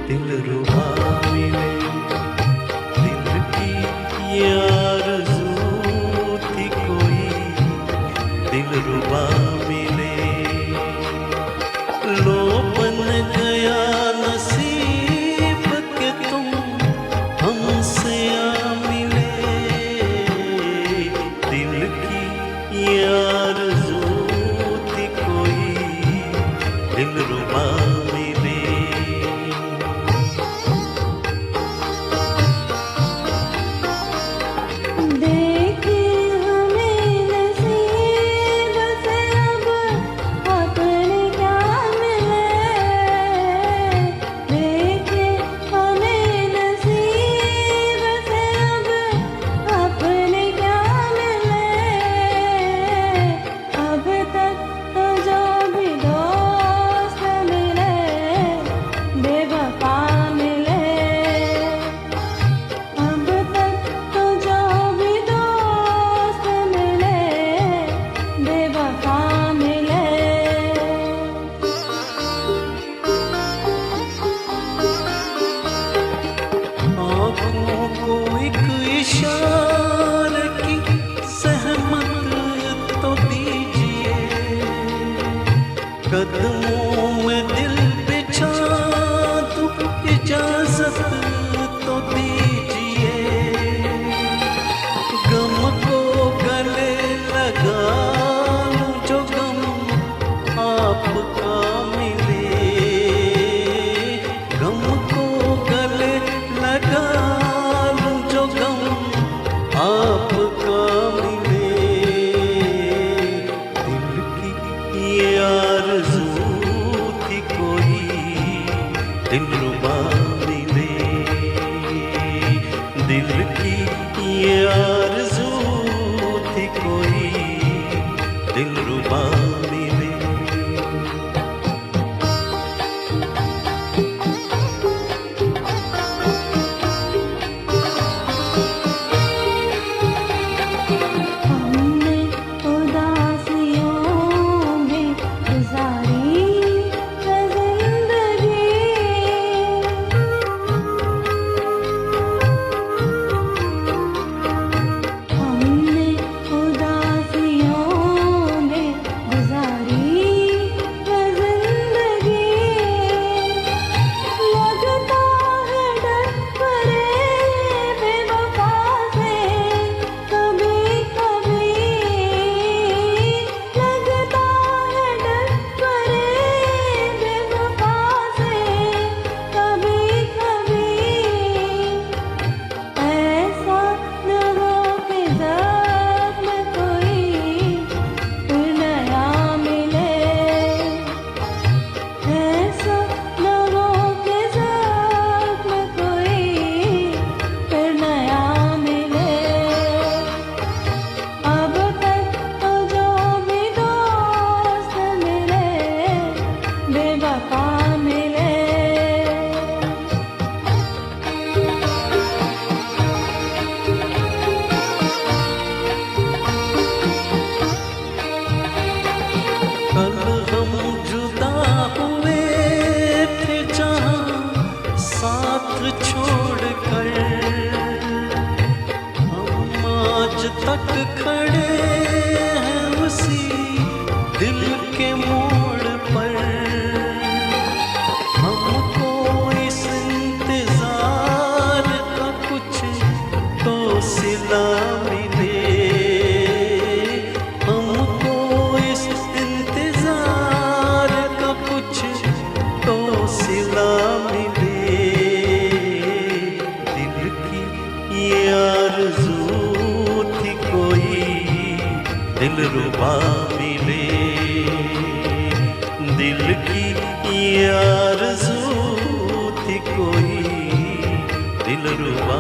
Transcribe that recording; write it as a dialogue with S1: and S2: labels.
S1: दिलरुबा मिले, दिल की ये आरज़ू थी कोई दिलरुबा मिले। लो बन गया नसीब के तुम हमसे आ मिले, दिल की ये आरज़ू थी कोई दिलरुबा मिले। इशारे की सहमत तो दीजिए, कदमों में दिल बिछा दूं इजाजत तो दीजिए। गम को गले लगा लूं जो गम आपका मिले, गम को गले लगा आपका मिले, दिल की ये आरज़ू थी कोई दिलरुबा मिले, दिल की ये आरज़ू थी कोई दिलरुबा मिले। छोड़कर हम आज तक खड़े हैं उसी दिल के मोड़ पर। हमको इस इंतजार का कुछ तो सिला मिले, हमको इस इंतजार का कुछ तो सिला मिले, ये आरज़ू थी कोई दिलरुबा मिले, दिल की ये आरज़ू थी कोई दिलरुबा।